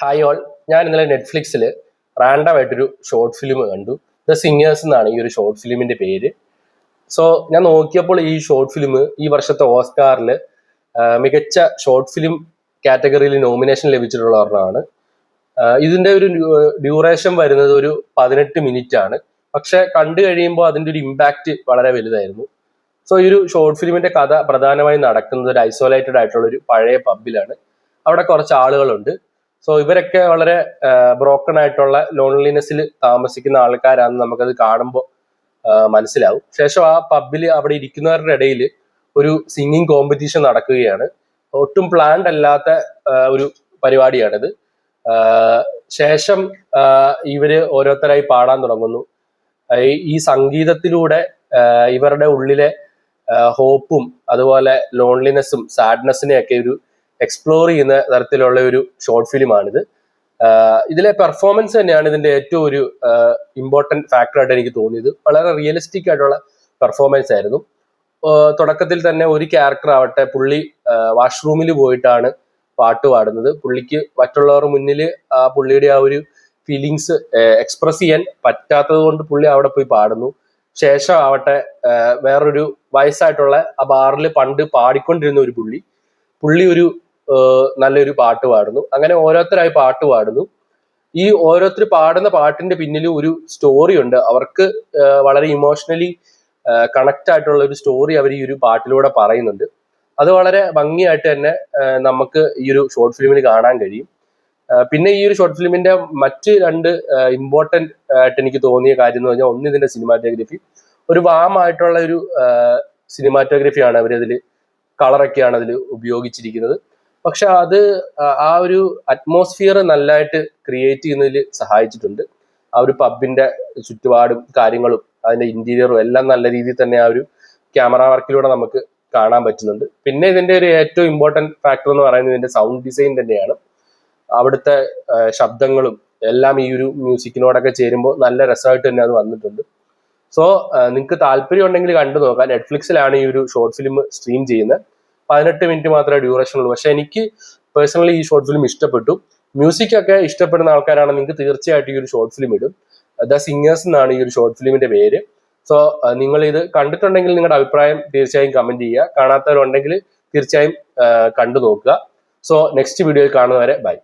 Hi all. ഞാൻ ഇന്നലെ നെറ്റ്ഫ്ലിക്സിൽ റാൻഡമായിട്ടൊരു short film കണ്ടു. ദ സിംഗേഴ്സ് എന്നാണ് ഈ ഒരു ഷോർട്ട് ഫിലിമിന്റെ പേര്. സോ ഞാൻ നോക്കിയപ്പോൾ ഈ ഷോർട്ട് ഫിലിം ഈ വർഷത്തെ ഓസ്കാറിൽ മികച്ച ഷോർട്ട് ഫിലിം കാറ്റഗറിയിൽ നോമിനേഷൻ ലഭിച്ചിട്ടുള്ള ഒരെണ്ണമാണ്. ഇതിന്റെ ഒരു ഡ്യൂറേഷൻ വരുന്നത് ഒരു 18 മിനിറ്റ് ആണ്. പക്ഷെ കണ്ടു കഴിയുമ്പോൾ അതിന്റെ ഒരു ഇമ്പാക്റ്റ് വളരെ വലുതായിരുന്നു. സോ ഈ ഒരു ഷോർട്ട് ഫിലിമിന്റെ കഥ പ്രധാനമായും നടക്കുന്നത് ഒരു ഐസൊലേറ്റഡ് ആയിട്ടുള്ള ഒരു പഴയ പബ്ബിലാണ്. അവിടെ കുറച്ച് ആളുകളുണ്ട്. സോ ഇവരൊക്കെ വളരെ ബ്രോക്കൺ ആയിട്ടുള്ള ലോൺലിനെസ്സിൽ താമസിക്കുന്ന ആൾക്കാരാണെന്ന് നമുക്കത് കാണുമ്പോൾ മനസ്സിലാവും. ശേഷം ആ പബ്ബിൽ അവിടെ ഇരിക്കുന്നവരുടെ ഇടയിൽ ഒരു സിംഗിങ് കോമ്പറ്റീഷൻ നടക്കുകയാണ്. ഒട്ടും പ്ലാൻഡ് അല്ലാത്ത ഒരു പരിപാടിയാണിത്. ശേഷം ഇവര് ഓരോരുത്തരായി പാടാൻ തുടങ്ങുന്നു. ഈ സംഗീതത്തിലൂടെ ഇവരുടെ ഉള്ളിലെ ഹോപ്പും അതുപോലെ ലോൺലിനെസ്സും സാഡ്നെസ്സിനെയൊക്കെ ഒരു എക്സ്പ്ലോർ ചെയ്യുന്ന തരത്തിലുള്ള ഒരു ഷോർട്ട് ഫിലിമാണിത്. ഇതിലെ പെർഫോമൻസ് തന്നെയാണ് ഇതിന്റെ ഏറ്റവും ഒരു ഇമ്പോർട്ടൻറ്റ് ഫാക്ടറായിട്ട് എനിക്ക് തോന്നിയത്. വളരെ റിയലിസ്റ്റിക് ആയിട്ടുള്ള പെർഫോമൻസ് ആയിരുന്നു. തുടക്കത്തിൽ തന്നെ ഒരു ക്യാരക്ടർ ആവട്ടെ, പുള്ളി വാഷ്റൂമിൽ പോയിട്ടാണ് പാട്ട് പാടുന്നത്. പുള്ളിക്ക് മറ്റുള്ളവർ മുന്നിൽ ആ പുള്ളിയുടെ ആ ഒരു ഫീലിങ്സ് എക്സ്പ്രസ് ചെയ്യാൻ പറ്റാത്തത് കൊണ്ട് പുള്ളി അവിടെ പോയി പാടുന്നു. ശേഷം ആവട്ടെ വേറൊരു വയസ്സായിട്ടുള്ള ആ ബാറിൽ പണ്ട് പാടിക്കൊണ്ടിരുന്ന ഒരു പുള്ളി ഒരു നല്ലൊരു പാട്ട് പാടുന്നു. അങ്ങനെ ഓരോരുത്തരായി പാട്ട് പാടുന്നു. ഈ ഓരോരുത്തർ പാടുന്ന പാട്ടിന്റെ പിന്നിൽ ഒരു സ്റ്റോറി ഉണ്ട്. അവർക്ക് വളരെ ഇമോഷണലി കണക്ട് ആയിട്ടുള്ള ഒരു സ്റ്റോറി അവർ ഈ ഒരു പാട്ടിലൂടെ പറയുന്നുണ്ട്. അത് വളരെ ഭംഗിയായിട്ട് തന്നെ നമുക്ക് ഈ ഒരു ഷോർട്ട് ഫിലിമിൽ കാണാൻ കഴിയും. പിന്നെ ഈ ഒരു ഷോർട്ട് ഫിലിമിന്റെ മറ്റ് രണ്ട് ഇമ്പോർട്ടന്റ് ആയിട്ട് എനിക്ക് തോന്നിയ കാര്യം എന്ന് പറഞ്ഞാൽ, ഒന്ന് ഇതിന്റെ സിനിമാറ്റോഗ്രഫി. ഒരു വാമായിട്ടുള്ള ഒരു സിനിമാറ്റോഗ്രഫിയാണ് അവരതിൽ, കളറൊക്കെയാണ് അതിൽ ഉപയോഗിച്ചിരിക്കുന്നത്. പക്ഷെ അത് ആ ഒരു അറ്റ്മോസ്ഫിയർ നല്ലതായിട്ട് ക്രിയേറ്റ് ചെയ്യുന്നതിൽ സഹായിച്ചിട്ടുണ്ട്. ആ ഒരു പബ്ബിന്റെ ചുറ്റുപാടും കാര്യങ്ങളും അതിന്റെ ഇന്റീരിയറും എല്ലാം നല്ല രീതിയിൽ തന്നെ ആ ഒരു ക്യാമറ വർക്കിലൂടെ നമുക്ക് കാണാൻ പറ്റുന്നുണ്ട്. പിന്നെ ഇതിന്റെ ഒരു ഏറ്റവും ഇമ്പോർട്ടൻറ്റ് ഫാക്ടർ എന്ന് പറയുന്നത് ഇതിന്റെ സൗണ്ട് ഡിസൈൻ തന്നെയാണ്. അവിടുത്തെ ശബ്ദങ്ങളും എല്ലാം ഈ ഒരു മ്യൂസിക്കിനോടൊക്കെ ചേരുമ്പോൾ നല്ല രസമായിട്ട് തന്നെ അത് വന്നിട്ടുണ്ട്. സോ നിങ്ങൾക്ക് താല്പര്യം ഉണ്ടെങ്കിൽ കണ്ടു നോക്കാം. നെറ്റ്ഫ്ലിക്സിലാണ് ഈ ഒരു ഷോർട്ട് ഫിലിം സ്ട്രീം ചെയ്യുന്നത്. 18 മിനിറ്റ് മാത്രമേ ഡ്യൂറേഷൻ ഉള്ളൂ. പക്ഷെ എനിക്ക് പേഴ്സണലി ഈ ഷോർട്ട് ഫിലിം ഇഷ്ടപ്പെട്ടു. മ്യൂസിക് ഒക്കെ ഇഷ്ടപ്പെടുന്ന ആൾക്കാരാണ് നിങ്ങൾക്ക് തീർച്ചയായിട്ടും ഈ ഒരു ഷോർട്ട് ഫിലിം ഇടും. ദ സിംഗേഴ്സ് എന്നാണ് ഈ ഒരു ഷോർട്ട് ഫിലിമിന്റെ പേര്. സോ നിങ്ങൾ ഇത് കണ്ടിട്ടുണ്ടെങ്കിൽ നിങ്ങളുടെ അഭിപ്രായം തീർച്ചയായും കമന്റ് ചെയ്യുക. കാണാത്തവരുണ്ടെങ്കിൽ തീർച്ചയായും കണ്ടു നോക്കുക. സോ നെക്സ്റ്റ് വീഡിയോയിൽ കാണുന്നവരെ ബൈ.